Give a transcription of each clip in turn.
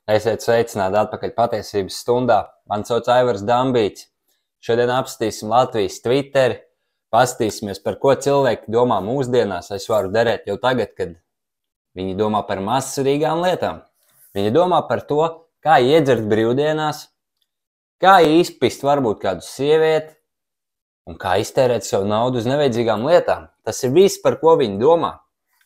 Esiet sveicināti atpakaļ patiesības stundā. Mani sauc Aivars Dambīts. Šodien apskatīsim Latvijas Twitteri, paskatīsimies, par ko cilvēki domā mūsdienās. Es varu derēt jau tagad, kad viņi domā par mazsvarīgām lietām. Viņi domā par to, kā iedzert brīvdienās, kā izpist varbūt kādu sievieti un kā iztērēt savu naudu uz nevajadzīgām lietām. Tas ir viss, par ko viņi domā.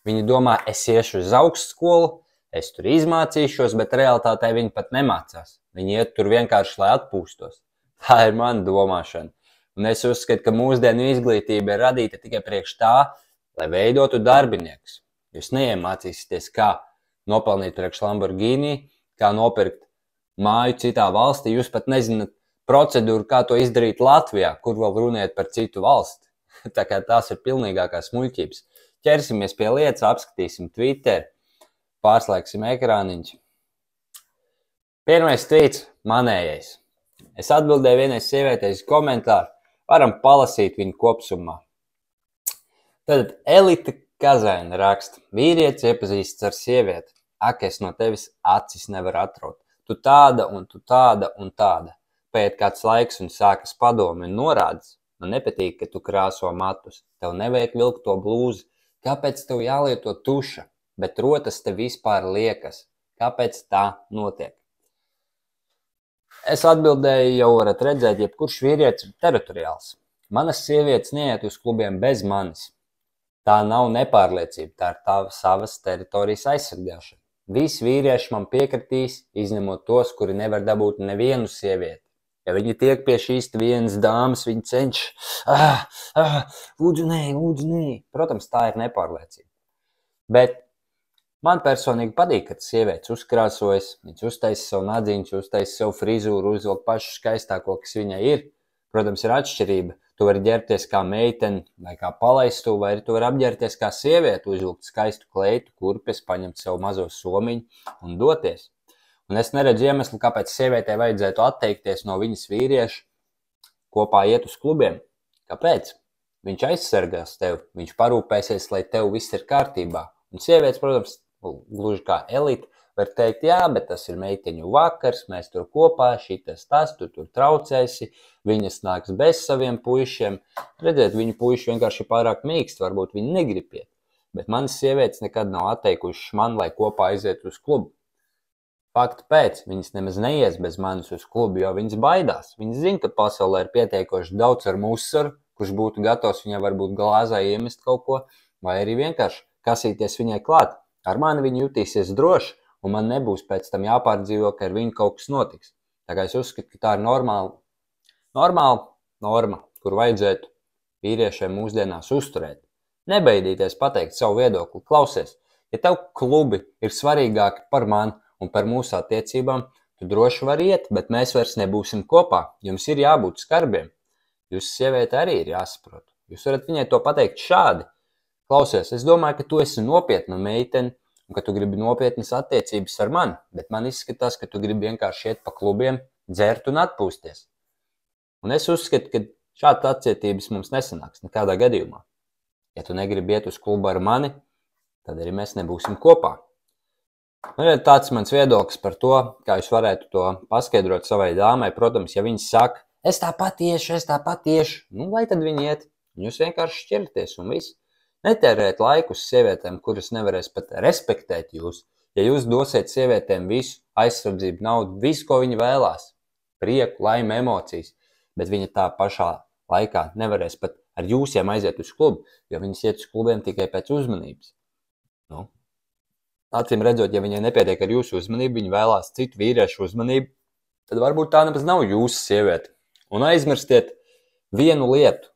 Viņi domā, es iešu uz augstskolu, es tur izmācīšos, bet realitātē viņi pat nemācās. Viņi iet tur vienkārši, lai atpūstos. Tā ir mana domāšana. Un es uzskatu, ka mūsdienu izglītība ir radīta tikai priekš tā, lai veidotu darbiniekus. Jūs neiemācīsieties, kā nopelnīt priekš Lamborghini, kā nopirkt māju citā valstī. Jūs pat nezināt procedūru, kā to izdarīt Latvijā, kur vēl runājat par citu valsti. Tā kā tās ir pilnīgākās muļķības. Ķersimies pie lietas, apskatīsim Twitter, pārslēgsim ekrāniņš. Pirmais tweets manējais. Es atbildēju vienai sievietei uz komentāru, varam palasīt viņu kopsumā. Tad Elita Kazaina raksta, vīrietis iepazīstas ar sievieti. Ak, es no tevis acis nevaru atraut. Tu tāda un tu tāda un tāda. Pēc kāds laiks un sākas padomi un norādes. Man nepatīk, ka tu krāso matus. Tev nevajag vilkt to blūzi. Kāpēc tev jālieto tuša? Bet rotas te vispār liekas. Kāpēc tā notiek? Es atbildēju, jau varat redzēt, jebkurš vīrietis ir teritoriāls. Manas sievietes neiet uz klubiem bez manis. Tā nav nepārliecība, tā ir tā savas teritorijas aizsargāšana. Visi vīrieši man piekritīs, izņemot tos, kuri nevar dabūt nevienu sievieti. Ja viņi tiek pie šīs vienas dāmas, viņi cenšas, lūdzu nē. Protams, tā ir nepārliecība. Bet man personīgi patīk, kad sievietes uzkrāsojas, viņas uztaisa savu nadziņu, uztaisa savu frizūru, uzvilk pašu skaistāko, kas viņai ir. Protams, ir atšķirība. Tu vari ģērbties kā meiteni vai kā palaistu, vai tu vari apģērbties kā sievieti, uzvilkt skaistu kleitu, kurpes, paņemt savu mazo somiņu un doties. Un es neredzu iemeslu, kāpēc sievietei vajadzētu atteikties no viņas vīrieša, kopā iet uz klubiem. Kāpēc? Viņš aizsargās tevi, viņš parūpēsies, lai tev viss ir kārtībā. Un sievietes, protams, gluži kā Elita, var teikt, jā, bet tas ir meiteņu vakars, mēs tur kopā, šitas tas, tu tur traucēsi, viņas nāks bez saviem puišiem. Redziet, viņu puiši vienkārši ir pārāk mīksti, varbūt viņi negrib iet. Bet manas sievietes nekad nav atteikušas man, lai kopā aiziet uz klubu. Faktu pēc, viņas nemaz neies bez manis uz klubu, jo viņas baidās. Viņas zina, ka pasaulē ir pietiekoši daudz ar musaru, kurš būtu gatavs viņai varbūt glāzā iemest kaut ko, vai arī vienkārši kasīties viņai klāt. Ar mani viņa jutīsies droši, un man nebūs pēc tam jāpārdzīvo, ka ar viņu kaut kas notiks. Tā kā es uzskatu, ka tā ir normāla norma, kur vajadzētu vīriešiem mūsdienās uzturēt. Nebaidīties pateikt savu viedokli. Klausies, ja tev klubi ir svarīgāki par mani un par mūsu attiecībām, tu droši vari iet, bet mēs vairs nebūsim kopā. Jums ir jābūt skarbiem. Jūsu sieviete arī ir jāsaprot. Jūs varat viņai to pateikt šādi. Klausies, es domāju, ka tu esi nopietna meitene un ka tu gribi nopietnas attiecības ar mani, bet man izskatās, ka tu gribi vienkārši iet pa klubiem, dzert un atpūsties. Un es uzskatu, ka šāda atcietības mums nesanāks nekādā gadījumā. Ja tu negribi iet uz klubu ar mani, tad arī mēs nebūsim kopā. Un ir tāds mans viedoklis par to, kā jūs varētu to paskaidrot savai dāmai. Protams, ja viņas saka, es tāpat iešu, nu lai tad viņi iet. Jūs vienkārši šķirties un viss. Netērēt laiku uz sievietēm, kuras nevarēs pat respektēt jūs. Ja jūs dosiet sievietēm visu, aizsardzību, naudu, visu, ko viņi vēlās, prieku, laimi, emocijas, bet viņa tā pašā laikā nevarēs pat ar jūsiem aiziet uz klubu, jo viņas iet uz klubiem tikai pēc uzmanības. Nu, acīm redzot, ja viņai nepietiek ar jūsu uzmanību, viņa vēlās citu vīriešu uzmanību, tad varbūt tā nemaz nav jūsu sieviete. Un aizmirstiet vienu lietu.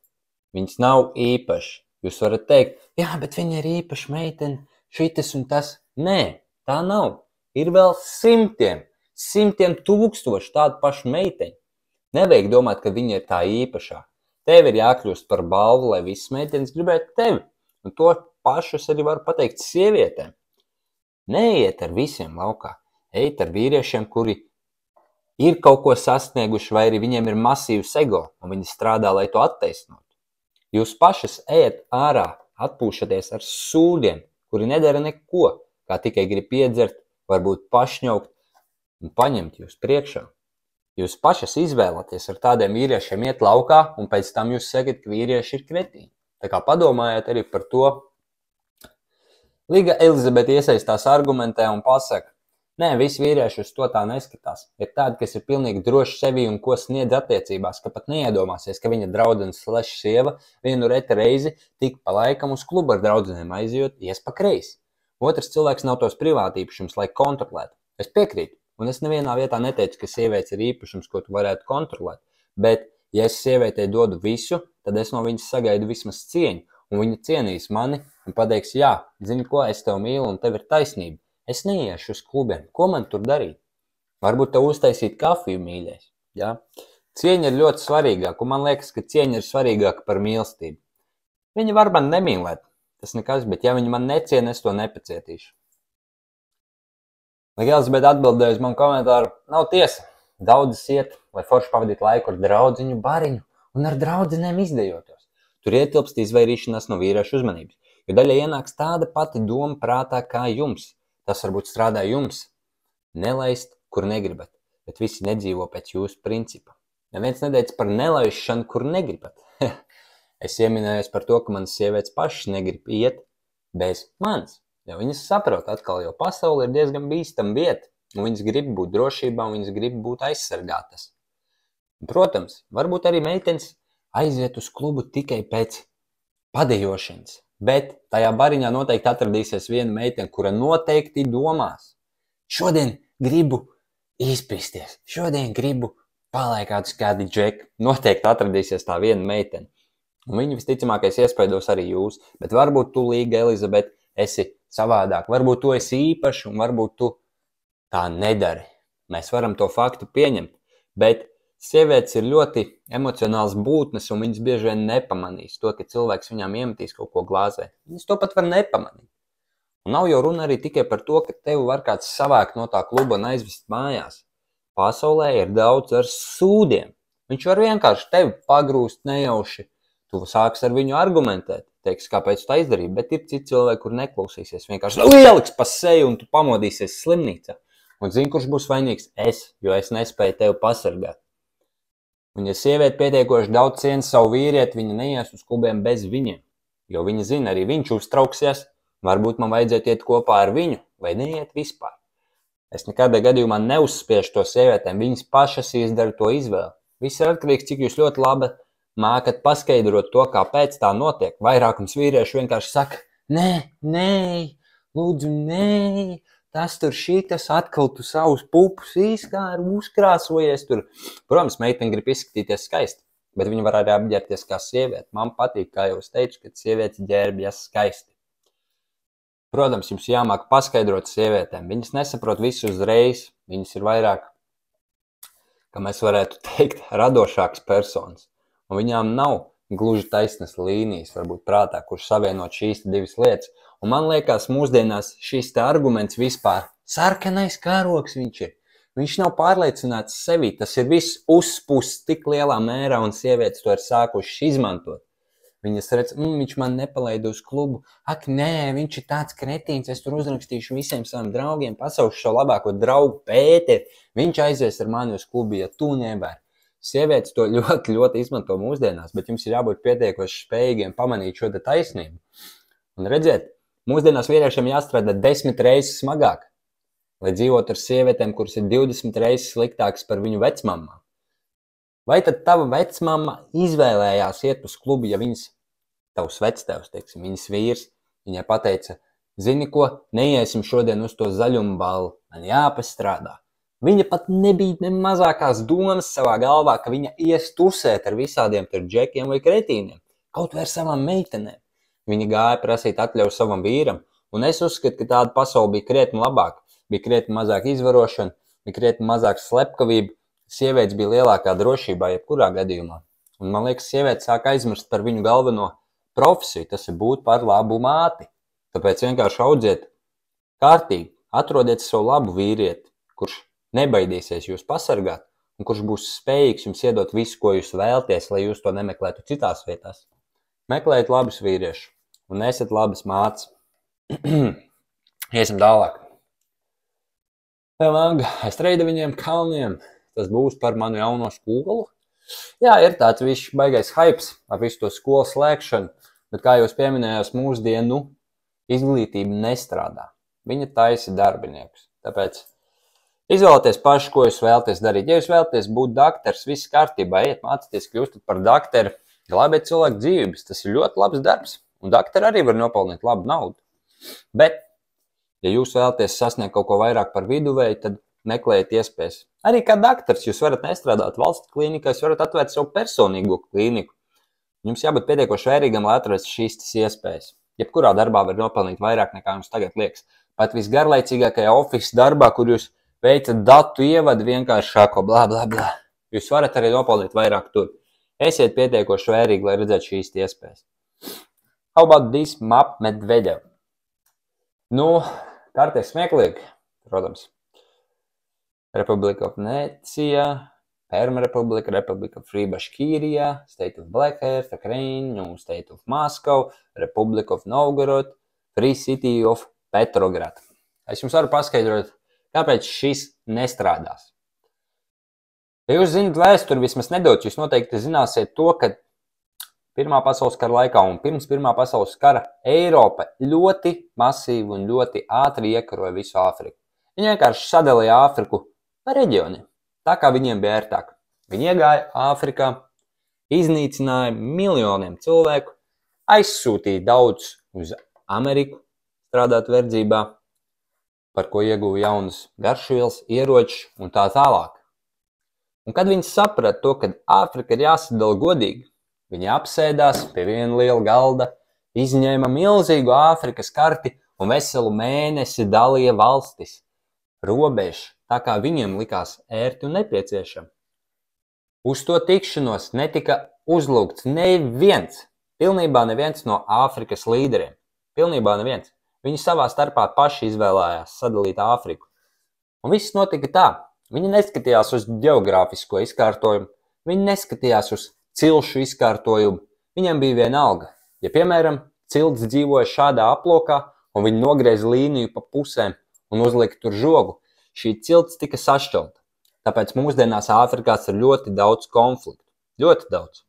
Viņas nav īpaši. Jūs varat teikt, jā, bet viņa ir īpaša meitene, šitas un tas. Nē, tā nav. Ir vēl simtiem tūkstoši tādu pašu meiteņu. Nevajag domāt, ka viņa ir tā īpašā. Tev ir jākļūst par balvu, lai visas meitenes gribētu tevi. Un to pašu es arī varu pateikt sievietēm. Neiet ar visiem laukā. Ejiet ar vīriešiem, kuri ir kaut ko sasnieguši, vai arī viņiem ir masīvs ego, un viņi strādā, lai to attaisnotu. Jūs pašas ejat ārā, atpūšaties ar sūdiem, kuri nedara neko, kā tikai grib piedzert, varbūt pašņaukt, un paņemt jūs priekšā. Jūs pašas izvēlaties ar tādiem vīriešiem iet laukā, un pēc tam jūs sakat, ka vīrieši ir kretīni. Tā kā padomājiet arī par to. Līga Elizabete iesaistās argumentē un pasaka, nē, visi vīrieši uz to tā neskatās. Ir tādi, kas ir pilnīgi droši sevi un ko sniedz attiecībās, ka pat neiedomāsies, ka viņa draudzenes / sieva vienu reti reizi tik pa laikam uz klubu ar draudzenēm aizjot, ies pa kreisi. Otrs cilvēks nav tos privātīpašums, lai kontrolētu. Es piekrītu, un es nevienā vietā neteicu, ka sievietes ir īpašums, ko tu varētu kontrolēt, bet, ja es sievietei dodu visu, tad es no viņas sagaidu vismaz cieņu, un viņa cienīs mani un pateiks, jā, zini ko, es tev mīlu un tev ir taisnība. Es neiešu uz klubiem. Ko man tur darīt? Varbūt tev uztaisīt kafiju, mīļais. Ja? Cieņa ir ļoti svarīgāka, un man liekas, ka cieņa ir svarīgāka par mīlestību. Viņa var man nemīlēt, tas nekas, bet ja viņa man neciena, es to nepacietīšu. Elizabete atbildēja uz manu komentāru, nav tiesa. Daudzas iet, lai forši pavadītu laiku ar draudziņu bariņu un ar draudzinēm izdejotos. Tur ietilpst izvairīšanās no vīriešu uzmanības, jo daļai ienāks tāda pati doma prātā kā jums. Tas varbūt strādā jums. Nelaist, kur negribat, bet visi nedzīvo pēc jūsu principa. Neviens neteica par nelaišanu, kur negribat. Es ieminējos par to, ka manas sievietes pašas negrib iet bez manis. Jo viņas saprot atkal, jo pasaule ir diezgan bīstama vieta, un viņas grib būt drošībā, un viņas grib būt aizsargātas. Protams, varbūt arī meitenes aiziet uz klubu tikai pēc padejošanas. Bet tajā bariņā noteikti atradīsies viena meitene, kura noteikti domās. Šodien gribu izpisties, šodien gribu palaikāt kādi džeki. Noteikti atradīsies tā viena meitene. Un viņa visticamākais iespaidos arī jūs. Bet varbūt tu, Līga Elizabete, esi savādāk. Varbūt tu esi īpašs un varbūt tu tā nedari. Mēs varam to faktu pieņemt. Bet sievietes ir ļoti emocionāls būtnes, un viņas bieži vien nepamanīs to, ka cilvēks viņām iemetīs kaut ko glāzē. Viņas to pat var nepamanīt. Un nav jau runa arī tikai par to, ka tevi var kāds savākt no tā kluba un aizvest mājās. Pasaulē ir daudz ar sūdiem. Viņš var vienkārši tevi pagrūst nejauši. Tu sāks ar viņu argumentēt, teiks, kāpēc tu izdarīji, bet ir citi cilvēki, kur neklausīsies. Vienkārši ieliks pa seju un tu pamodīsies slimnīcā. Un zini, kurš būs vainīgs? Es, jo es nespēju tevi pasargāt. Un ja sieviete pietiekoši daudz ciena savu vīrieti, viņa neies uz klubiem bez viņiem. Jo viņa zina, arī viņš uztrauksies, varbūt man vajadzētu iet kopā ar viņu, vai neiet vispār. Es nekādā gadījumā neuzspiežu to sievietēm, viņas pašas izdara to izvēli. Viss ir atkarīgs, cik jūs ļoti labi mākat paskaidrot to, kāpēc tā notiek. Vairākums vīriešu vienkārši saka, nē, lūdzu, nē. Tas tur šitas atkal tu savus pupus izkāri, uzkrāsojies tur. Protams, meitene grib izskatīties skaisti, bet viņa var arī apģērties kā sieviete. Man patīk, kā jau es teicu, ka sievietes ģērbjas skaisti. Protams, jums jāmāk paskaidrot sievietēm. Viņas nesaprot visu uzreiz, viņas ir vairāk, kā mēs varētu teikt, radošākas personas. Un viņām nav gluži taisnas līnijas, varbūt prātā, kurš savienot šīs divas lietas. Un man liekas, mūsdienās šis te arguments vispār sarkanais karoks viņš ir. Viņš nav pārliecināts sevi, tas ir viss uzspūsts tik lielā mērā, un sievietes to ir sākušas izmantot. Viņas redz, viņš man nepalaida uz klubu. Ak, nē, viņš ir tāds kretīns, es tur uzrakstīšu visiem saviem draugiem, pasaušu šo labāko draugu Pēteri. Viņš aizies ar mani uz klubu, ja tu nevari. Sievietes to ļoti, ļoti izmanto mūsdienās, bet jums ir jābūt pietiekoši spējīgiem pamanīt šo taisnību. Un redziet, mūsdienās vīriešiem jāstrādā 10 reizes smagāk, lai dzīvot ar sievietēm, kuras ir 20 reizes sliktākas par viņu vecmammām. Vai tad tava vecmamma izvēlējās iet uz klubu, ja viņas, tavs vectēvs, teiksim, viņas vīrs, viņai pateica, zini ko, neiesim šodien uz to zaļumu balli, man jāpastrādā. Viņa pat nebija ne mazākās domas savā galvā, ka viņa ies tusēt ar visādiem tur džekiem vai kretīniem, kaut vai ar savām meitenēm. Viņa gāja prasīt atļauju savam vīram, un es uzskatu, ka tāda pasaule bija krietni labāka. Bija krietni mazāk izvarošana, bija krietni mazāk slepkavība, sievietes bija lielākā drošībā jebkurā gadījumā. Un man liekas, sievietes sāk aizmirst par viņu galveno profesiju, tas ir būt par labu māti. Tāpēc vienkārši audziet kārtīgi, atrodiet savu labu vīrieti, kurš nebaidīsies jūs pasargāt, un kurš būs spējīgs jums iedot visu, ko jūs vēlties, lai jūs to nemeklētu citās vietās. Meklējiet labus vīriešus, un esiet labas mātes. Iesim tālāk. Vienalga, es treidu viņiem kalniem. Tas būs par manu jauno skolu. Jā, ir tāds višķi baigais hypes ar visu to skolu slēgšanu, bet, kā jūs pieminējāt, mūsdienu izglītība nestrādā. Viņa taisa darbiniekus. Tāpēc izvēlieties paši, ko jūs vēlaties darīt. Ja jūs vēlaties būt daktars, viss kārtībā, ejiet mācīties, kļūstat par dakteru, glābiet cilvēku dzīvības. Tas ir ļoti labs darbs, un daktari arī var nopelnīt labu naudu. Bet, ja jūs vēlaties sasniegt kaut ko vairāk par viduvēju, tad meklējiet iespējas. Arī kā daktars jūs varat nestrādāt valsts klīnikā, jūs varat atvērt savu personīgo klīniku. Jums jābūt pietiekoši vērīgam, lai atrastu šīs iespējas. Jebkurā darbā var nopelnīt vairāk nekā jums tagad liekas. Pat visgarlaicīgākajā office darbā, kur jūs veicat datu ievadu vienkāršāko blā, blā, blā. Jūs varat arī nopelnīt vairāk tur. Esiet pietiekoši vērīgi, lai redzētu šīs iespējas. How about this map Medvedev? Nu, kārtīgi smieklīgi, protams. Republika of Necija, Perma Republika, Republika of Free Bashkiria, State of Black Earth, Ukraine, New State of Moscow, Republic of Novgorod, Free City of Petrograd. Es jums varu paskaidrot, kāpēc šis nestrādās. Ja jūs zinat vēsturi, vismaz nedod, jūs noteikti zināsiet to, ka Pirmā pasaules kara laikā un pirms Pirmā pasaules kara Eiropa ļoti masīvi un ļoti ātri iekaroja visu Āfriku. Viņi vienkārši sadalīja Āfriku pa reģioniem, tā kā viņiem bija ērtāk. Viņi iegāja Āfrikā, iznīcināja miljoniem cilvēku, aizsūtīja daudz uz Ameriku strādāt verdzībā, par ko ieguva jaunas garšvielas, ieročus un tā tālāk. Un kad viņi saprata to, ka Āfrika ir jāsadala godīgi, viņi apsēdās pie viena liela galda, izņēma milzīgu Āfrikas karti un veselu mēnesi dalīja valstis, robežu, tā kā viņiem likās ērti un nepieciešami. Uz to tikšanos netika uzlūgts neviens, pilnībā neviens no Āfrikas līderiem. Pilnībā neviens. Viņi savā starpā paši izvēlējās sadalīt Āfriku. Un viss notika tā. Viņi neskatījās uz geogrāfisko izkārtojumu, viņi neskatījās uz cilšu izkārtojumu. Viņam bija vienalga. Ja, piemēram, cilts dzīvoja šādā aplokā un viņi nogrieza līniju pa pusēm un uzlika tur žogu, šī cilts tika sašķelta. Tāpēc mūsdienās Āfrikās ir ļoti daudz konfliktu. Ļoti daudz.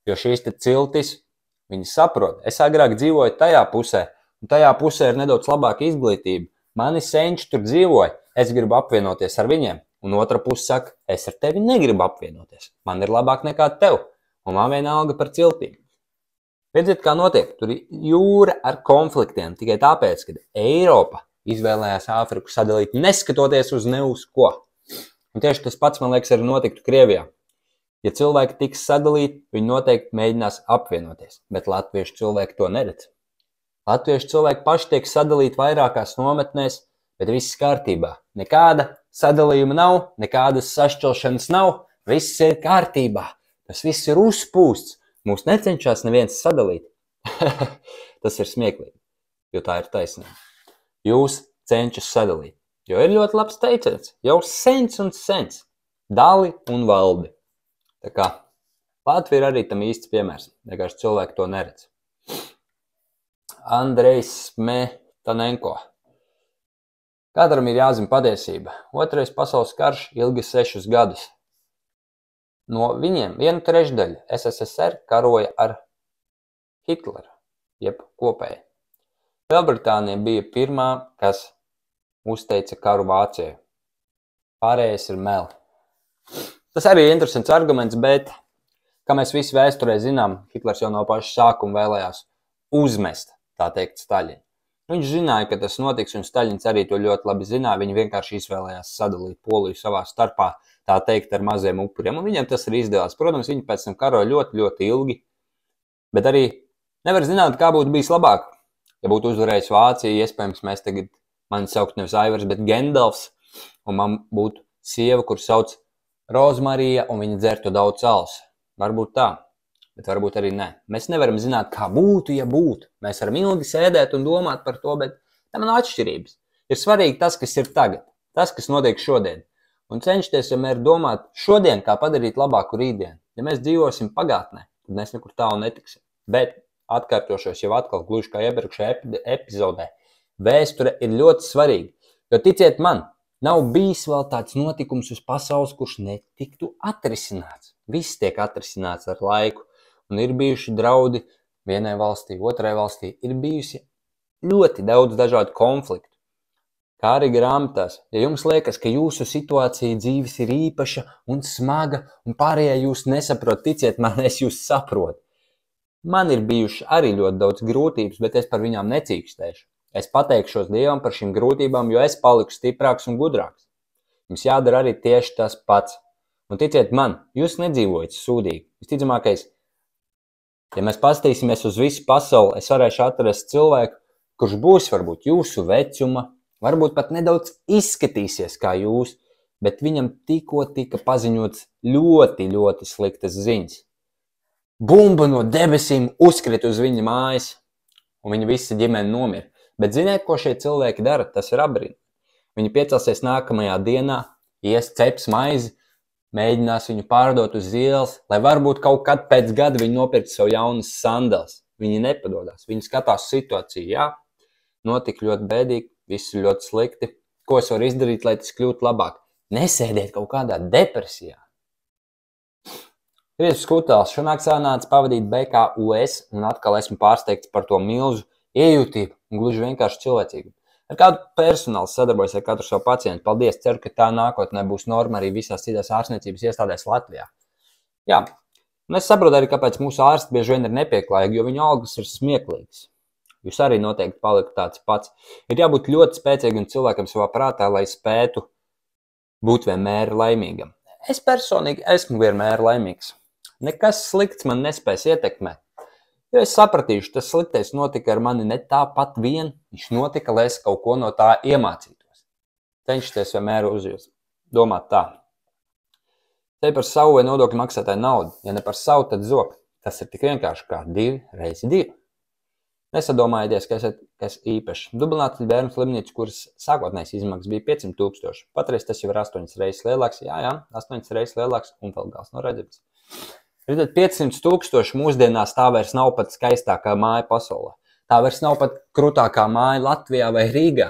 Jo šīs te ciltis, viņi saprot, es agrāk dzīvoju tajā pusē, un tajā pusē ir nedaudz labāka izglītība. Mani senči tur dzīvoja, es gribu apvienoties ar viņiem. Un otra puse saka, es ar tevi negribu apvienoties. Man ir labāk nekā tev. Un man vienalga par ciltīm. Redziet, kā notiek. Tur ir jūra ar konfliktiem. Tikai tāpēc, ka Eiropa izvēlējās Āfriku sadalīt, neskatoties uz ne uz ko. Un tieši tas pats, man liekas, arī notiktu Krievijā. Ja cilvēki tiks sadalīti, viņi noteikti mēģinās apvienoties. Bet latviešu cilvēki to neredz. Latviešu cilvēki paši tiek sadalīti vairākās nometnēs, bet viss kārtībā. Nekāda sadalījuma nav, nekādas sašķelšanas nav, viss ir kārtībā. Tas viss ir uzpūsts. Mūs necenšas neviens sadalīt. Tas ir smieklīgi, jo tā ir taisnība. Jūs cenšas sadalīt, jo ir ļoti labs teiciens. Jau sens un sens. Dali un valdi. Tā kā Latvija ir arī tam īsts piemērs. Vienkārši cilvēki to neredz. Andrejs Smetanenko. Katram ir jāzina patiesība. Otrais pasaules karš ilgi 6 gadus. No viņiem 1/3 SSSR karoja ar Hitleru, jeb kopēji. Lielbritānija bija pirmā, kas uzteica karu Vācijai. Pārējais ir meli. Tas arī ir interesants arguments, bet, kā mēs visi vēsturē zinām, Hitlers jau no paša sākuma vēlējās uzmest, tā teikt, Staļinu. Viņš zināja, ka tas notiks, un Staļins arī to ļoti labi zināja. Viņi vienkārši izvēlējās sadalīt Poliju savā starpā, tā teikt, ar maziem upuriem. Un viņiem tas arī izdevās. Protams, viņi pēc tam karoja ļoti, ļoti ilgi. Bet arī nevar zināt, kā būtu bijis labāk. Ja būtu uzvarējis Vācija, iespējams, mēs tagad, mani saukt nevis Aivars, bet Gendalfs, un man būtu sieva, kur sauc Rozmarija, un viņa dzertu daudz alus. Varbūt tā. Bet varbūt arī nē. Mēs nevaram zināt, kā būtu, ja būtu. Mēs varam ilgi sēdēt un domāt par to, bet tam nav atšķirības. Ir svarīgi tas, kas ir tagad, tas, kas notiek šodien. Un cenšties vienmēr domāt šodien, kā padarīt labāku rītdienu. Ja mēs dzīvosim pagātnē, tad mēs nekur tālu netiksim. Bet atkārtošos jau atkal, gluži kā iepriekšējā epizodē, vēsture ir ļoti svarīga. Jo ticiet man, Nav bijis vēl tāds notikums uz pasaules, kurš netiktu atrisināts. Viss tiek atrisināts ar laiku. Un ir bijuši draudi vienai valstī, otrai valstī. Ir bijusi ļoti daudz dažādu konfliktu. Kā arī grāmatās, ja jums liekas, ka jūsu situācija dzīves ir īpaša un smaga, un pārējie jūs nesaprot, ticiet man, es jūs saprotu. Man ir bijuši arī ļoti daudz grūtības, bet es par viņām necīkstēšu. Es pateikšos Dievam par šīm grūtībām, jo es paliku stiprāks un gudrāks. Jums jādara arī tieši tas pats. Un ticiet man, jūs nedzīvojat sūdīgi. Visticamākais, ja mēs paskatīsimies uz visu pasauli, es varēšu atrast cilvēku, kurš būs varbūt jūsu vecuma, varbūt pat nedaudz izskatīsies kā jūs, bet viņam tikko tika paziņots ļoti, ļoti sliktas ziņas. Bumba no debesīm uzkrita uz viņa mājas, un viņa visa ģimene nomira. Bet ziniet, ko šie cilvēki dara? Tas ir apbrīnojami. Viņi piecelsies nākamajā dienā, ies ceps maizi, mēģinās viņu pārdot uz ielas, lai varbūt kaut kad pēc gada viņi nopirkt savu jaunas sandals. Viņi nepadodās, viņi skatās situāciju, jā, notika ļoti bēdīgi, viss ir ļoti slikti. Ko es varu izdarīt, lai tas kļūtu labāk? Nesēdiet kaut kādā depresijā. Rietu skutāls, šonāk sanāca pavadīt BKUS, un atkal esmu pārsteigts par to milzu iejūtību un gluži vienkārši cilvēcību. Ar kādu personālu sadarbojos ar katru savu pacientu. Paldies, ceru, ka tā nākotnē būs norma arī visās citās ārstniecības iestādēs Latvijā. Jā, un es saprotu arī, kāpēc mūsu ārsti bieži vien ir nepieklājīgi, jo viņu algas ir smieklīgas. Jūs arī noteikti palikat tāds pats. Ir jābūt ļoti spēcīgam cilvēkam savā prātā, lai spētu būt vienmēr laimīgam. Es personīgi esmu vienmēr laimīgs. Nekas slikts man nespēs ietekmēt. Jo es sapratīšu, tas sliktais notika ar mani ne tāpat vien, viņš notika, lai es kaut ko no tā iemācītos. Cenšties vienmēr uzjust, domāt tā. Te par savu vai nodokļu maksātāju naudu, ja ne par savu, tad zog. Tas ir tik vienkārši kā 2 reizi 2. Nesadomājieties, ka esat īpaši. Dublināta bērnu slimnīca, kuras sākotnēs izmaksas bija 500 000. Patreiz tas jau ir 8 reizes lielāks, jā, 8 reizes lielāks un vēl gals nav redzams. Redzēt, 500 000 mūsdienās tā vairs nav pat skaistākā māja pasaulē. Tā vairs nav pat krūtākā māja Latvijā vai Rīgā.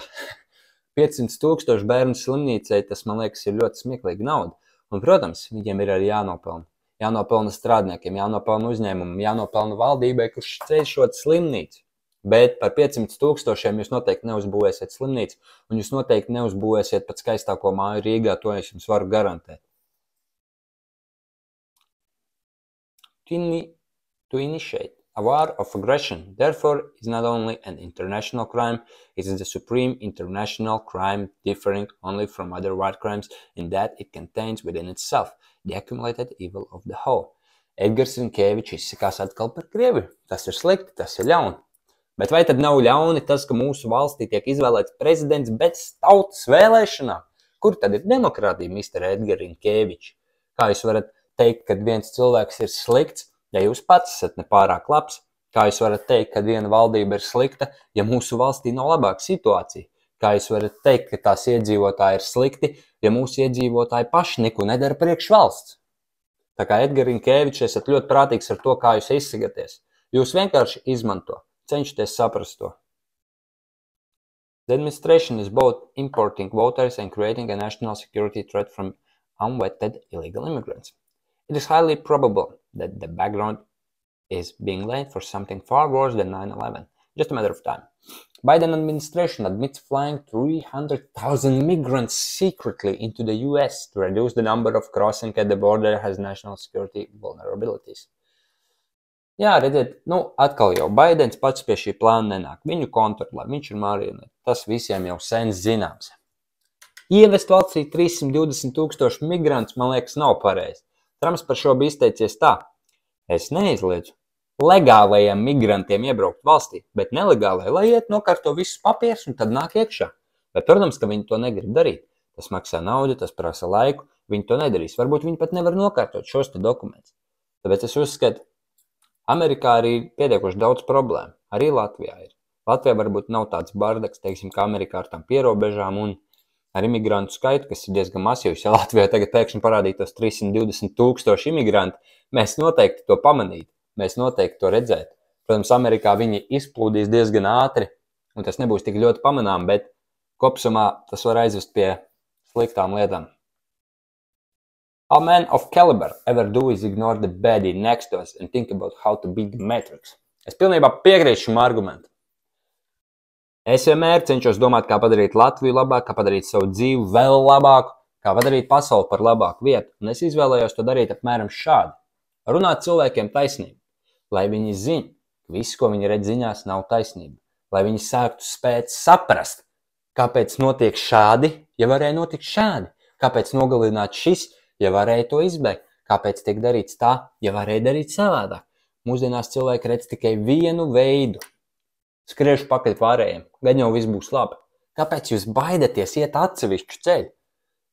500 000 bērnu slimnīcai, tas, man liekas, ir ļoti smieklīga nauda. Un, protams, viņiem ir arī jānopelna. Jānopelna strādniekiem, jānopelna uzņēmumam, jānopelna valdībai, kurš ceļ šo slimnīcu. Bet par 500 000 jūs noteikti neuzbūvēsiet slimnīcu, un jūs noteikti neuzbūvēsiet pat skaistāko māju Rīgā, to es jums varu garantēt. To initiate a war of aggression, therefore, is not only an international crime, it is the supreme international crime differing only from other war crimes in that it contains within itself the accumulated evil of the whole. Edgars Rinkēvičs izsakās atkal par Krieviju. Tas ir slikti, tas ir ļauni. Bet vai tad nav ļauni tas, ka mūsu valstī tiek izvēlēts prezidents bez tautas vēlēšanām? Kur tad ir demokrātija, Mr. Edgars Rinkēvičs? Kā jūs varat teikt, ka viens cilvēks ir slikts, ja jūs pats esat nepārāk labs? Kā jūs varat teikt, ka viena valdība ir slikta, ja mūsu valstī nav labāka situācija? Kā jūs varat teikt, ka tās iedzīvotāji ir slikti, ja mūsu iedzīvotāji paši neko nedara priekš valsts? Tā kā Edgars Rinkēvičs esat ļoti prātīgs ar to, kā jūs izsakaties. Jūs vienkārši izmanto, cenšaties saprast to. The administration is both importing voters and creating a national security threat from unvetted illegal immigrants. It is highly probable that the background is being laid for something far worse than 9/11. Just a matter of time. Biden administration admits flying 300,000 migrants secretly into the US to reduce the number of crossing at the border has national security vulnerabilities. Jā, redziet, atkal jau Baidens pats pie šī plāna nenāk. Viņu kontrolē, viņš ir marionete. Tas visiem jau sen zināms. Ievest valstī 320 000 migrantus, man liekas, nav pareizi. Trumps par šo bija izteicies tā. Es neizliedzu legālajiem migrantiem iebraukt valstī, bet nelegālai, lai iet nokārto visus papierus un tad nāk iekšā. Bet, protams, ka viņi to negrib darīt. Tas maksā naudu, tas prasa laiku, viņi to nedarīs. Varbūt viņi pat nevar nokārtot šos te dokumentus. Tāpēc es uzskatu, Amerikā arī ir pietiekoši daudz problēmu. Arī Latvijā ir. Latvijā varbūt nav tāds bardaks, teiksim, kā Amerikā ar tām pierobežām un ar imigrantu skaitu, kas ir diezgan masīvs. Ja Latvijā tagad pēkšņi parādītos 320 000 imigranti, mēs noteikti to pamanītu, mēs noteikti to redzētu. Protams, Amerikā viņi izplūdīs diezgan ātri, un tas nebūs tik ļoti pamanām, bet kopsumā tas var aizvest pie sliktām lietām. All men of caliber ever do is ignore the baddie next to us and think about how to beat the Matrix. Es pilnībā piekrītu šim argumentam. Es vienmēr cenšos domāt, kā padarīt Latviju labāk, kā padarīt savu dzīvi vēl labāku, kā padarīt pasauli par labāku vietu, un es izvēlējos to darīt apmēram šādi. Runāt cilvēkiem taisnību, lai viņi zina, ka viss, ko viņi redz ziņās, nav taisnība, lai viņi sāktu spēt saprast, kāpēc notiek šādi, ja varēja notikt šādi, kāpēc nogalināt šis, ja varēja to izbeigt, kāpēc tiek darīts tā, ja varēja darīt savādāk. Mūsdienās cilvēki redz tikai vienu veidu. Skriešu pakaļ pārējiem, gan jau viss būs labi. Kāpēc jūs baidaties iet atsevišķu ceļu?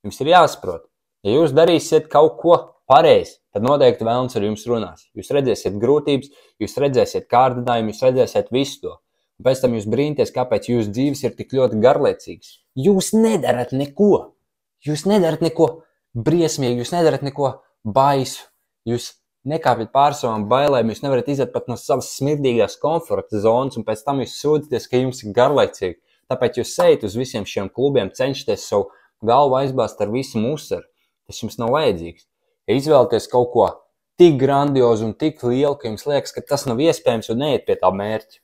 Jums ir jāsaprot, ja jūs darīsiet kaut ko pareizi, tad noteikti velns ar jums runās. Jūs redzēsiet grūtības, jūs redzēsiet kārdinājumu, jūs redzēsiet visu to. Un pēc tam jūs brīnties, kāpēc jūsu dzīves ir tik ļoti garlaicīgas. Jūs nedarat neko. Jūs nedarat neko briesmīgi, jūs nedarat neko baisu. Jūs nekāpjat pār savām bailēm, jūs nevarat iziet pat no savas smirdīgās komforta zonas, un pēc tam jūs sūdzaties, ka jums ir garlaicīgi. Tāpēc jūs ejat uz visiem šiem klubiem, cenšaties savu galvu aizbāzt ar visu musaru. Tas jums nav vajadzīgs. Ja izvēlaties kaut ko tik grandiozu un tik lielu, ka jums liekas, ka tas nav iespējams un neiet pie tā mērķa.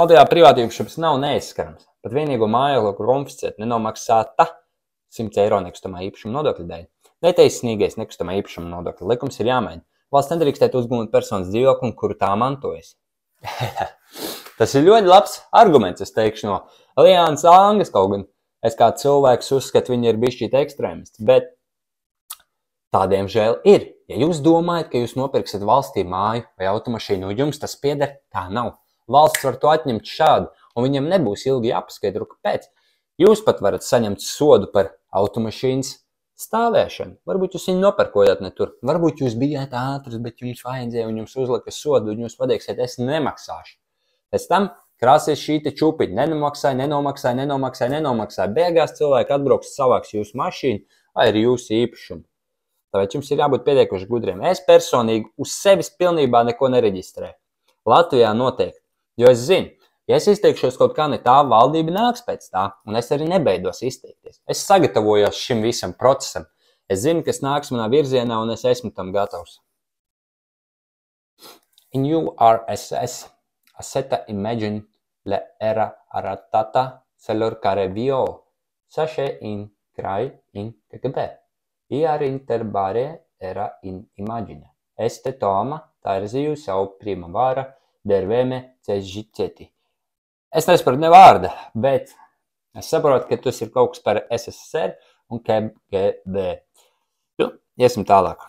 Latvijā privātīpašums nav neizskarams. Pat vienīgo mājokļu konfiscēt nenomaksāta 100 eiro nekustamā īpašuma nodokļa dēļ. Netaisnīgais nekustamā īpašuma nodokļa likums ir jāmaina. Valsts nedrīkstētu uzgūt personas dzīvokli, kuru tā mantojas. Tas ir ļoti labs arguments, es teikšu, no Liānas Angas, kaut gan es kā cilvēks uzskatu, viņi ir bišķīt ekstrēmisti, bet tādiem žēl ir. Ja jūs domājat, ka jūs nopirksiet valstī māju vai automašīnu, jums tas pieder, tā nav. Valsts var to atņemt šādi, un viņam nebūs ilgi jāpaskaidro, kāpēc. Jūs pat varat saņemt sodu par automašīnas stāvēšanu. Varbūt jūs viņu nopērkojāt ne tur. Varbūt jūs bijāt ātrs, bet jums vajadzēja un jums uzlika sodu, un jūs pateiksiet, es nemaksāšu. Pēc tam krāsies šī te čupiņa. Nenomaksāja. Beigās cilvēki atbrauks savāks jūsu mašīnu vai arī jūsu īpašumu. Tāpēc jums ir jābūt pietiekuši gudriem. Es personīgi uz sevis pilnībā neko nereģistrēju. Latvijā noteikti. Jo es zinu, ja es izteikšos kaut kā ne tā, valdība nāks pēc tā, un es arī nebeidos izteikties. Es sagatavojos šim visam procesam. Es zinu, kas nāks manā virzienā, un es esmu tam gatavs. In URSS, aseta imagine le era aratata celor care vio, sașe in crai in KGB. Iar interbare era in imagine. Este toma tarziu sau primavara derveme cežiceti. Es nesaprotu ne vārda, bet es saprotu, ka tas ir kaut kas par SSSR un KGB. Iesim tālāk.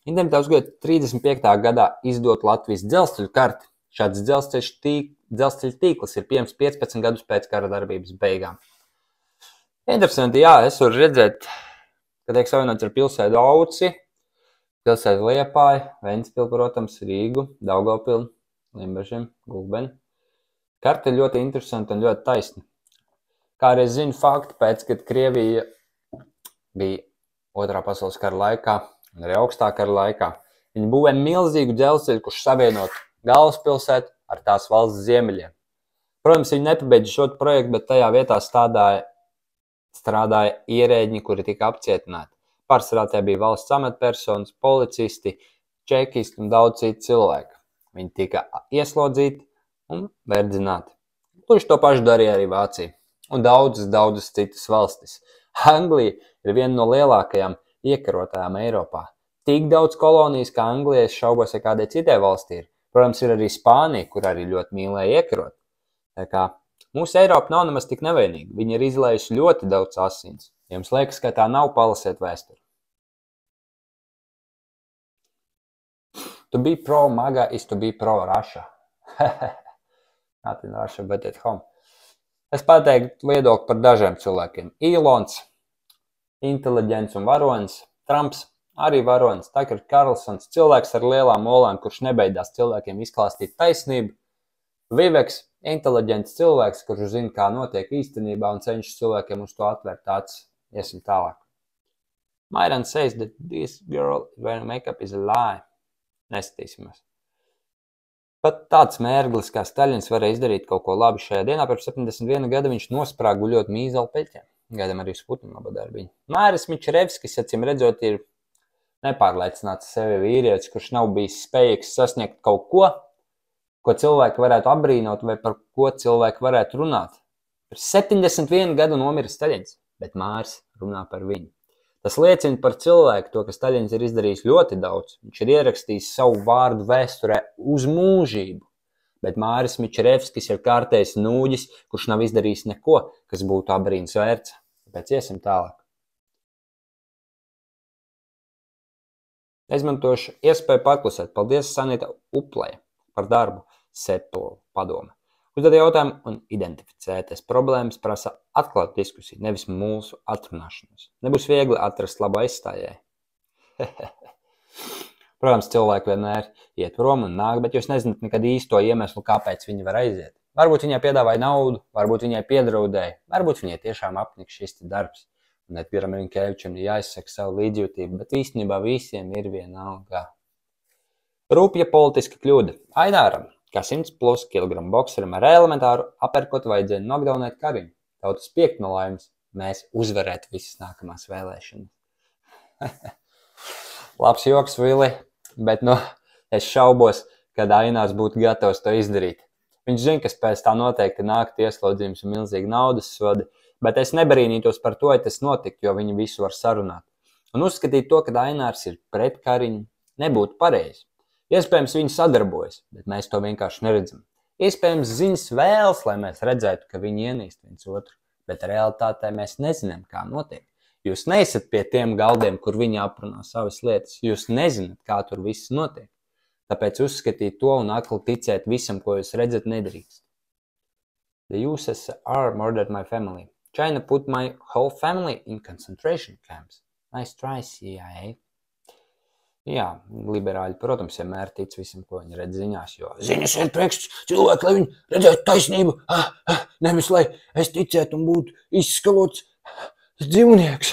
Internetā uzgāja 35. gadā izdot Latvijas dzelzceļu karti. Šāds dzelzceļa tīkls ir pieejams 15 gadus pēc kara darbības beigām. Interesanti, jā, es varu redzēt, ka tiek savienots ar pilsētu Auci, pilsētu Liepāju, Ventspili, protams, Rīgu, Daugavpili, Limbažiem, Gulbeni. Karte ir ļoti interesanta un ļoti taisna. Kā arī es zinu faktu, pēc, kad Krievija bija Otrā pasaules kara laikā un arī Augstā kara laikā, viņi būvēja milzīgu dzelzceļu, kurš savienot galvaspilsētu ar tās valsts ziemeļiem. Protams, viņi nepabeidza šo projektu, bet tajā vietā strādāja ierēģi, kuri tika apcietināti. Pārsvarā tie bija valsts amatpersonas, policisti, čekisti un daudz citu cilvēku. Viņi tika ieslodzīti un verdzināti. Tieši to pašu darīja arī Vācija un daudzas citas valstis. Anglija ir viena no lielākajām iekarotājām Eiropā. Tik daudz kolonijas, kā Anglija, es šaubos, ja kādai citai valstī ir. Protams, ir arī Spānija, kur arī ļoti mīlēja iekarot. Tā kā mūsu Eiropa nav nemaz tik nevainīga. Viņi ir izlējuši ļoti daudz asins. Ja jums liekas, ka tā nav, palasiet vēsturi. To be pro MAGA is to be pro Russia. Not in Russia, but at home. Es pateiktu viedokli par dažiem cilvēkiem. Ilons, inteliģents un varonis. Trumps, arī varonis. Tucker Carlsons, cilvēks ar lielām olēm, kurš nebeidās cilvēkiem izklāstīt taisnību. Viveks, inteliģents cilvēks, kurš zina, kā notiek īstenībā un cenšas cilvēkiem uz to atvērt acis. Iesim tālāk. Myron says that this girl wearing makeup is a lie. Nestatīsimies. Pat tāds mērglis kā Staļins varēja izdarīt kaut ko labi šajā dienā. Pirms 71 gada viņš nosprāga guļot Mīzela peļķiem. Gaidām arī Sputinu laba darbiņu. Māris Mičerevskis, acīm redzot, ir nepārliecināts sevi vīrietis, kurš nav bijis spējīgs sasniegt kaut ko, ko cilvēki varētu apbrīnot vai par ko cilvēki varētu runāt. Par 71 gadu nomira Staļins, bet Māris runā par viņu. Tas liecina par cilvēku, to, ka Staļins ir izdarījis ļoti daudz. Viņš ir ierakstījis savu vārdu vēsturē uz mūžību, bet Māris Mičerevskis ir kārtējs nūģis, kurš nav izdarījis neko, kas būtu apbrīnas vērts. Tāpēc iesim tālāk. Izmantošu iespēju paklusēt. Paldies Sanita Uplē par darbu, Septola padome. Uzdod jautājumu un identificēties. Problēmas prasa atklāt diskusiju, nevis mūsu atrunāšanos. Nebūs viegli atrast labu aizstājēju. Protams, cilvēki vienmēr iet prom un nāk, bet jūs nezināt nekad īsto iemeslu, kāpēc viņi var aiziet. Varbūt viņai piedāvāja naudu, varbūt viņai piedraudēja, varbūt viņai tiešām apnika šis darbs. Un Edgaram Rinkēvičam ir jāizsaka savu līdzjūtību, bet īstenībā visiem ir vienalga. Rūpja politiska kļūda. Aināram, kā 100+ kg bokserim ar elementāru aperkotu vajadzēja nokdaunēt Kariņu. Tautas piekt no laimes, mēs uzvarētu visas nākamās vēlēšanas. Labs joks, Vili, bet es šaubos, kad Ainārs būtu gatavs to izdarīt. Viņš zina, ka pēc tā noteikti nāk ieslodzījums un milzīgi naudas sodi, bet es nebrīnītos par to, ja tas notiktu, jo viņi visu var sarunāt. Un uzskatīt to, ka Ainārs ir pret Kariņu, nebūtu pareizi. Iespējams, viņi sadarbojas, bet mēs to vienkārši neredzam. Iespējams, ziņas vēlas, lai mēs redzētu, ka viņi ienīst viens otru, bet realitātē mēs nezinām, kā notiek. Jūs neesat pie tiem galdiem, kur viņi aprunā savas lietas. Jūs nezināt, kā tur viss notiek. Tāpēc uzskatīt to un akli ticēt visam, ko jūs redzat, nedrīkst. The USSR murdered my family. China put my whole family in concentration camps. Nice try, CIA. Jā, liberāļi, protams, vienmēr tic visam, ko viņi redz ziņās, jo ziņas ir priekš cilvēki, lai viņi redzētu taisnību, nevis, lai es ticētu un būtu izskalots dzīvnieks.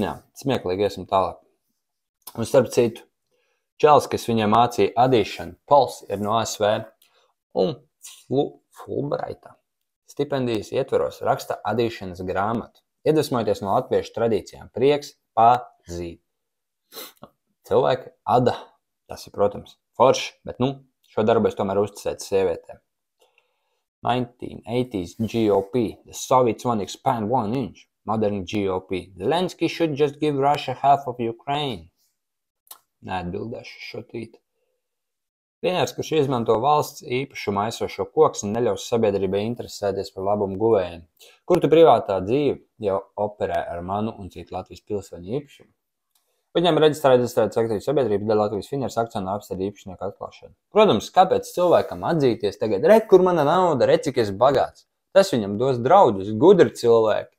Jā, smieklīgi iesim tālāk. Un starp citu, čels, kas viņam mācīja adīšanu, Pols, ir no ASV un Fulbraita stipendijas ietveros raksta adīšanas grāmatu. Iedvesmojoties no latviešu tradīcijām, prieks pazīt. Cilvēki ada, tas ir, protams, forši, bet šo darbu es tomēr uzticētu sievietēm. 1980s GOP, the Soviets want to expand 1 inch. Modern GOP, Zelensky should just give Russia half of Ukraine. Neatbildēšu šo tvītu. Vienāds, kurš izmanto valsts īpašumu aizsošo koks un neļaus sabiedrībai interesēties par labumu guvējiem. Kur tu privātā dzīve jau operē ar manu un citu Latvijas pilsoņu īpašumu? Viņam reģistrētas aktīvas sabiedrības dēļ Latvijas Finieras akcionāru apstādi īpašnieku atklāšanu. Protams, kāpēc cilvēkam atzīties tagad, re, kur mana nauda, re, cik es bagāts? Tas viņam dos draudus, gudri cilvēki.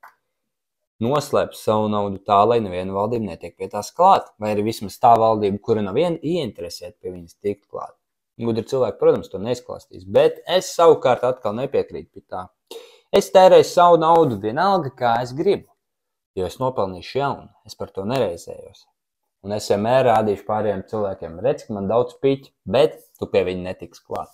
Noslēp savu naudu tā, lai neviena valdība netiek pie tās klāt, vai arī vismaz tā valdība, kura nav ieinteresēta pie viņas tikt klāt. Gudri cilvēki, protams, to neizklāstīs, bet es savukārt atkal nepiekrītu pie tā. Es tērēju savu naudu vienalga, kā es gribu, jo es nopelnīšu jaunu, es par to nereizējos. Un es vienmēr rādīšu pārējiem cilvēkiem, redz, ka man daudz piķi, bet tu pie viņa netiks klāt.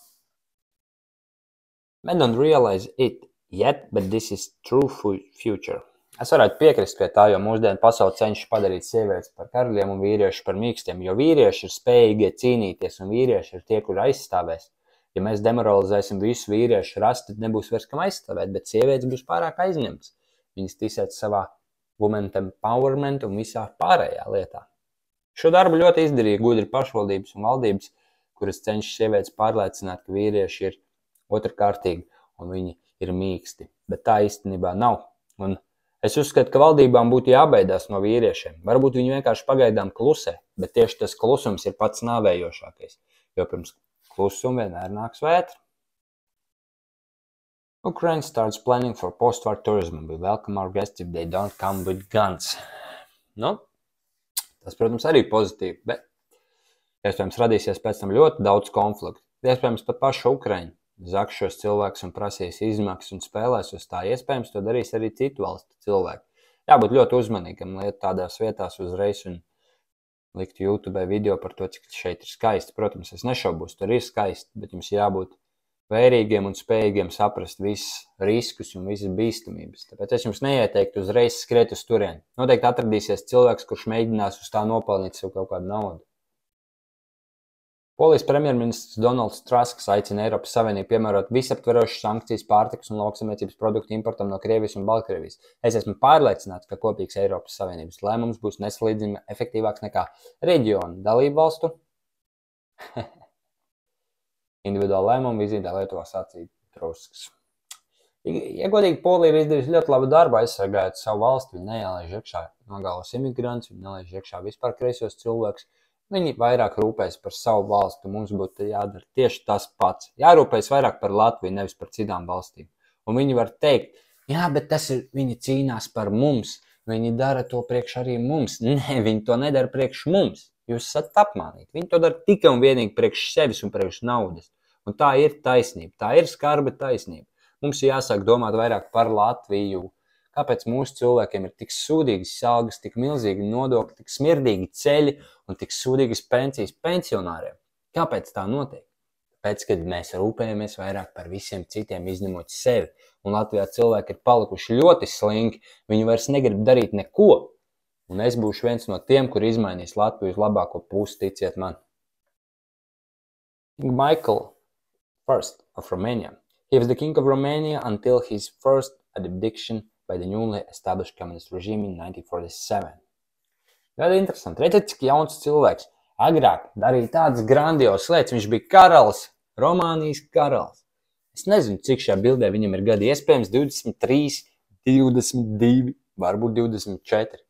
I don't realize it yet, but this is true future. Es varētu piekrist pie tā, jo mūsdienu pasauli cenšas padarīt sievietes par karaļiem un vīrieši par mīkstiem, jo vīrieši ir spējīgi cīnīties un vīrieši ir tie, kuri aizstāvēs. Ja mēs demoralizēsim visu vīriešu rasu, tad nebūs vairs kam aizstāvēt, bet sievietes būs pārāk aizņemtas. Viņas ticēt savā women empowerment un visā pārējā lietā. Šo darbu ļoti izdarīja gudri pašvaldības un valdības, kuras cenšas sievietes pārliecināt, ka vīrieši ir otrkārtīgi un viņi ir mīksti. Bet tā īstenībā nav. Un es uzskatu, ka valdībām būtu jābaidās no vīriešiem. Varbūt viņi vienkārši pagaidām klusē, bet tieši tas klusums ir pats nāvējošākais, jo pirms klusuma vienmēr nāks vētra. Ukraine starts planning for post-war tourism. We welcome our guests if they don't come with guns. Tas, protams, arī pozitīvi, bet iespējams radīsies pēc tam ļoti daudz konfliktu. Iespējams pat pašu Ukraiņu zaks šos cilvēkus un prasīs izmaksas un spēlēs uz tā. Iespējams to darīs arī citu valstu cilvēki. Jābūt ļoti uzmanīgam liet tādās vietās uzreiz un likt YouTube video par to, cik šeit ir skaisti. Protams, es nešaubos, tur ir skaisti, bet jums jābūt vērīgiem un spējīgiem saprast visus riskus un visas bīstamības. Tāpēc es jums neieteiktu uzreiz skriet uz turieni. Noteikti atradīsies cilvēks, kurš mēģinās uz tā nopelnīt sev kaut kādu naudu. Polijas premjerministrs Donalds Trasks aicina Eiropas Savienību piemērot visaptverošas sankcijas pārtikas un lauksaimniecības produktu importam no Krievijas un Baltkrievijas. Es esmu pārliecināts, ka kopīgs Eiropas Savienības lēmums būs nesalīdzinājumi efektīvāks nekā reģionu dalību valstu individuāla lēmuma vizītē Lietuvā sacīja Trasks. Ja godīgi, Polija ir izdarījusi ļoti labu darbu, aizsargājot savu valsti. Viņi neielaiž iekšā nogālos imigrants, viņi nelaiž iekšā vispār kreisos cilvēkus. Viņi vairāk rūpējas par savu valstu, mums būtu jādara tieši tas pats. Jārūpējas vairāk par Latviju, nevis par citām valstīm. Un viņi var teikt, jā, bet tas ir, viņi cīnās par mums, viņi dara to priekš arī mums. Nē, viņi to nedara priekš mums. Jūs esat apmānīti. Viņi to dara tikai un vienīgi priekš sevis un priekš naudas. Un tā ir taisnība, tā ir skarba taisnība. Mums ir jāsāk domāt vairāk par Latviju. Kāpēc mūsu cilvēkiem ir tik sūdīgas algas, tik milzīgi nodokļi, tik smirdīgi ceļi un tik sūdīgas pensijas pensionāriem? Kāpēc tā notiek? Tāpēc, kad mēs rūpējamies vairāk par visiem citiem, izņemot sevi. Un Latvijā cilvēki ir palikuši ļoti slinki, viņi vairs negrib darīt neko. Un es būšu viens no tiem, kur izmainīs Latviju uz labāko pusi, ticiet man. King Michael I of Romania. He was the king of Romania until his first abdication by the newly established communist regime in 1947. Ļoti interesanti. Redziet, cik jauns cilvēks. Agrāk darīja tādas grandiosas lietas. Viņš bija karalis, Romānijas karalis. Es nezinu, cik šajā bildē viņam ir gadi. Iespējams 23, 22, varbūt 24.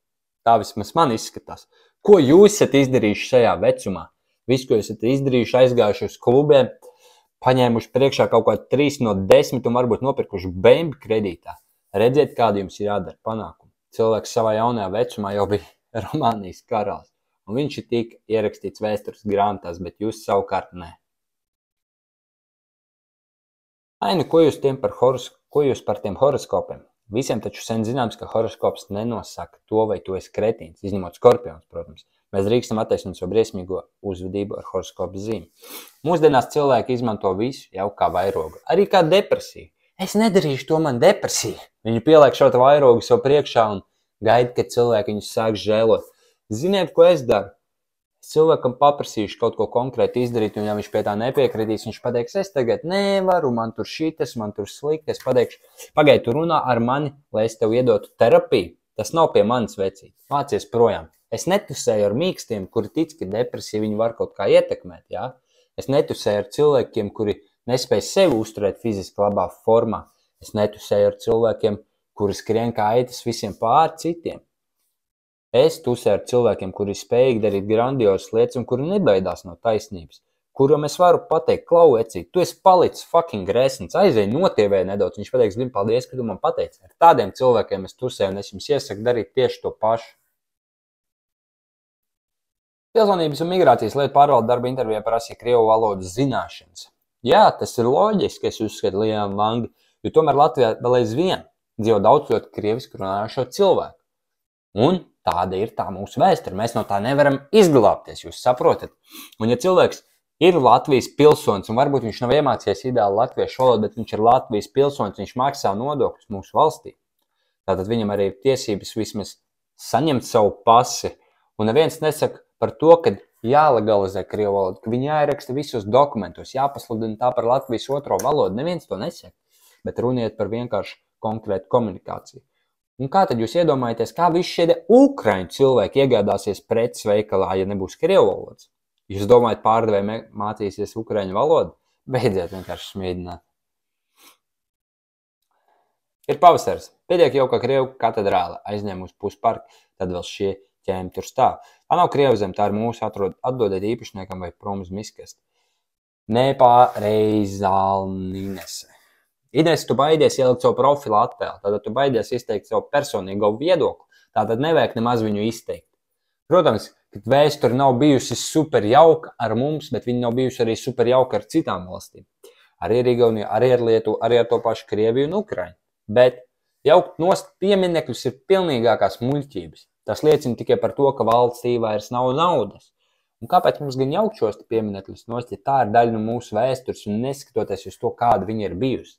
Tā vismaz man izskatās. Ko jūs esat izdarījuši šajā vecumā? Visu, ko esat izdarījuši, aizgājuši uz klubiem, paņēmuši priekšā kaut kā 3 no 10 un varbūt nopirkuši bembi kredītā. Redziet, kādi jums ir jādara panākumi. Cilvēks savā jaunajā vecumā jau bija Romānijas karalis, un viņš ir tik ierakstīts vēstures grāmatās, bet jūs savukārt nē. Ai, nu, ko jūs par tiem horoskopiem? Visiem taču sen zināms, ka horoskops nenosaka to, vai tu esi kretīns, izņemot skorpions, protams. Mēs drīkstam attaisnot savu briesmīgo uzvedību ar horoskopu zīmi. Mūsdienās cilvēki izmanto visu jau kā vairogu, arī kā depresiju. Es nedarīšu to, man depresija. Viņi pieliek šo vairogu sev priekšā un gaida, kad cilvēki viņus sāk žēlot. Ziniet, ko es daru? Es cilvēkam paprasīšu kaut ko konkrēti izdarīt, un ja viņš pie tā nepiekritīs, viņš pateiks, es tagad nevaru, man tur šitas, man tur slikti. Es pateikšu, pagaidi, tu runā ar mani, lai es tev iedotu terapiju. Tas nav pie manis vecīt. Mācies projām. Es netusēju ar mīkstiem, kuri tic, ka depresija viņu var kaut kā ietekmēt. Ja? Es netusēju ar cilvēkiem, kuri nespēj sevi uzturēt fiziski labā formā. Es netusēju ar cilvēkiem, kuri skrien kā aitas visiem pār citiem. Es tusēju ar cilvēkiem, kuri spējīgi darīt grandiosas lietas un kuri nebaidās no taisnības. Kuram es varu pateikt, klau, ecīt, tu esi palicis fucking gresns, aizēj notievē nedaudz. Viņš pateiks, Lim, paldies, ka tu man pateici. Ar tādiem cilvēkiem es tusēju un es jums iesaku darīt tieši to pašu. Pilsonības un migrācijas lietu pārvalde darba intervijā prasīja krievu valodas zināšanas. Jā, tas ir loģiski, es uzskatu Lielām Langi, jo tomēr Latvijā vēl aizvien dzīvo daudz ļoti krieviski runājošo cilvēku. Un tāda ir tā mūsu vēsture. Mēs no tā nevaram izglābties, jūs saprotat. Un ja cilvēks ir Latvijas pilsonis, un varbūt viņš nav iemācījies ideāli latviešu valodu, bet viņš ir Latvijas pilsonis, viņš maksā nodokļus mūsu valstī. Tātad viņam arī ir tiesības vismaz saņemt savu pasi. Un neviens nesaka par to, ka jālegalizē krievu valodu, ka viņi jāieraksta visos dokumentos, jāpasludina tā par Latvijas otro valodu. Neviens to nesaka, bet runiet par vienkārši konkrētu komunikāciju. Un kā tad jūs iedomājaties, kā visi šie ukraiņu cilvēki iegādāsies preces veikalā, ja nebūs krievu valodas? Jūs domājat, pārdevēji mācīsies ukraiņu valodu? Beidziet vienkārši smīdināt. Ir pavasaris. Pietiek jau, ka krievu katedrāle aizņem uz pusparku, tad vēl šie ķēmi tur stāv. Tā nav krievu zem, tā ir mūsu atdodiet īpašniekam vai prom uz miskasti. Nepāreizālnīnese. Ines, tu baidies ielikt savu profilu attēlu, tātad tu baidies izteikt savu personīgo viedokli, tātad nevajag nemaz viņu izteikt. Protams, ka vēsture nav bijusi super jauka ar mums, bet viņa nav bijusi arī super jauka ar citām valstīm. Arī ar Igauniju, arī ar Lietuvu, arī ar to pašu Krieviju un Ukraiņu. Bet jaukt nost pieminekļus ir pilnīgākās muļķības. Tas liecina tikai par to, ka valstī vairs nav naudas. Un kāpēc mums gan jaukt šos pieminekļus nost, ja tā ir daļa no mūsu vēstures un neskatoties uz to, kāda viņa ir bijusi?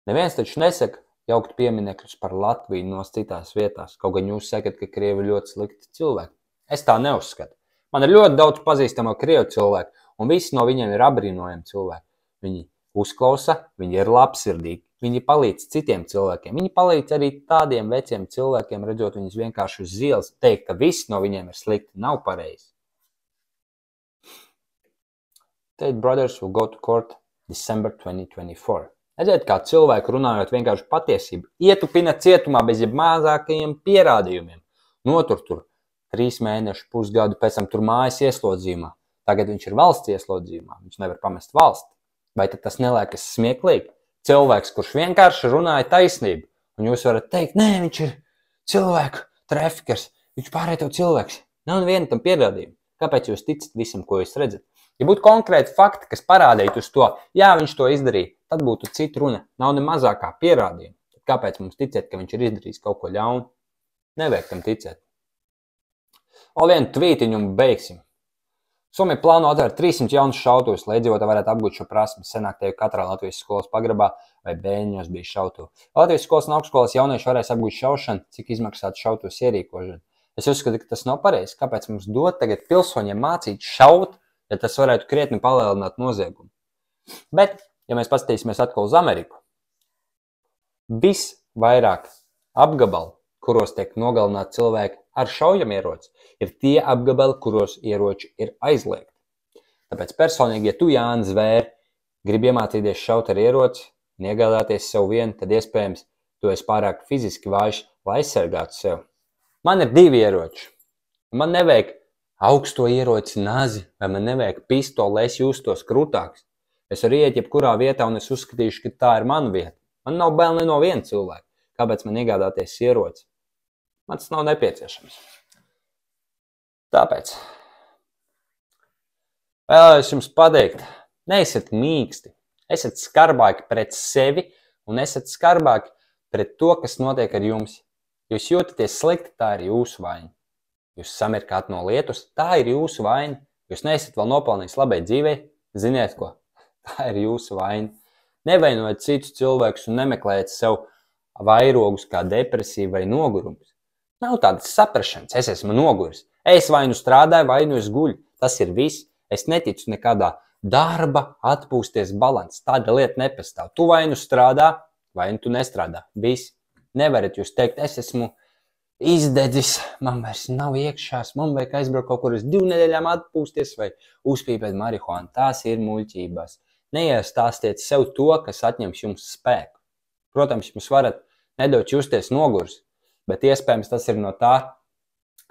Neviens taču nesaka jaukt pieminekļus par Latviju nost citās vietās, kaut gan jūs sakat, ka Krievi ir ļoti slikti cilvēki. Es tā neuzskatu. Man ir ļoti daudz pazīstamo Krievu cilvēku, un visi no viņiem ir apbrīnojami cilvēki. Viņi uzklausa, viņi ir labsirdīgi, viņi palīdz citiem cilvēkiem. Viņi palīdz arī tādiem veciem cilvēkiem, redzot viņus vienkārši uz ielas, teikt, ka visi no viņiem ir slikti, nav pareizi. Tate brothers will go to court December 2024. Redziet, kā cilvēku runājot vienkārši patiesību, ietupina cietumā bez mazākajiem pierādījumiem. Notur tur 3 mēnešu, pusgadu, pēc tam tur mājas ieslodzījumā. Tagad viņš ir valsts ieslodzījumā, viņš nevar pamest valsti. Vai tad tas neliekas smieklīgi? Cilvēks, kurš vienkārši runāja taisnību, un jūs varat teikt, nē, viņš ir cilvēku trafikers, viņš pārējo cilvēks. Nav neviena tam pierādījuma. Kāpēc jūs ticat visam, ko jūs redzat? Ja būtu konkrēti fakti, kas parādītu uz to, jā, viņš to izdarīja, tad būtu cita runa. Nav ne mazākā pierādījuma. Tad kāpēc mums ticēt, ka viņš ir izdarījis kaut ko ļaunu? Nevajag tam ticēt. Vēl vienu tvītiņu un beigsim. Somija plāno atvērt 300 jaunus šautuvus, lai iedzīvotāji varētu apgūt šo prasmi. Senāk tevi katrā Latvijas skolas pagrabā vai bēniņos bija šautuvi. Latvijas skolas un augstskolas jaunieši varēs apgūt šaušanu, cik izmaksātu šautuvus ierīkošanu. Es uzskatu, ka tas nav pareizi. Kāpēc mums dot tagad pilsoņiem mācīt šaut, ja tas varētu krietni palielināt noziegumu? Bet, ja mēs paskatīsimies atkal uz Ameriku, visvairāk apgabalu, kuros tiek nogalināti cilvēki ar šaujamieroci, ir tie apgabali, kuros ieroči ir aizliegti. Tāpēc personīgi, ja tu, Jāni Zvēri, gribi iemācīties šaut ar ieroci un iegādāties sev vienu, tad iespējams tu esi pārāk fiziski vājš, lai aizsargātu sev. Man ir 2 ieroči. Man nevajag augsto ieroci nazi, vai man nevajag pistoli, lai es justos krūtāks. Es varu iet jebkurā vietā un es uzskatīšu, ka tā ir mana vieta. Man nav bail ne no viena cilvēka. Kāpēc man iegādāties ieroci? Man tas nav nepieciešams. Tāpēc vēlējos jums pateikt, neesiet mīksti, esiet skarbāki pret sevi un esiet skarbāki pret to, kas notiek ar jums. Jūs jūtaties slikti, tā ir jūsu vaina. Jūs samirkāt no lietus, tā ir jūsu vaina. Jūs neesat vēl nopelnījis labai dzīvei, ziniet ko, tā ir jūsu vaina. Nevainojiet citus cilvēkus un nemeklējiet sev vairogus kā depresija vai nogurums. Nav tādas saprašanas, es esmu noguris. Es vai nu strādāju, vai nu es guļu. Tas ir viss. Es neticu nekādā darba atpūsties balans. Tāda lieta nepastāv. Tu vai nu strādā, vai nu tu nestrādā. Viss. Nevarat jūs teikt, es esmu izdedzis, man vairs nav iekšās, man vajag aizbraukt kaut kur uz 2 nedēļām atpūsties vai uzpīpēt marihuānu. Tās ir muļķības. Neiestāstiet sev to, kas atņems jums spēku. Protams, jūs varat nedot justies nogurs, bet iespējams tas ir no tā,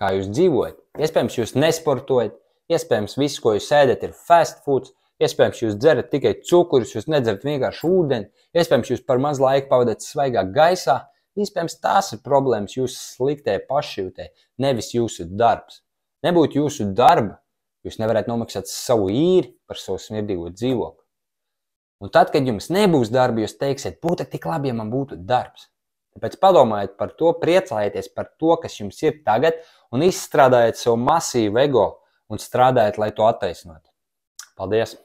kā jūs dzīvojat. Iespējams, jūs nesportojat, iespējams, viss, ko jūs ēdat, ir fast foods, iespējams, jūs dzerat tikai cukurus, jūs nedzerat vienkārši ūdeni, iespējams, jūs par maz laiku pavadat svaigā gaisā, iespējams, tās ir problēmas jūsu sliktē pašjūtē, nevis jūsu darbs. Nebūtu jūsu darba, jūs nevarētu nomaksāt savu īri par savu smirdīgo dzīvokli. Un tad, kad jums nebūs darba, jūs teiksiet, būtu tik labi, ja man būtu darbs. Tāpēc padomājiet par to, priecājieties par to, kas jums ir tagad, un izstrādājiet sev masīvu ego un strādājiet, lai to attaisnotu. Paldies!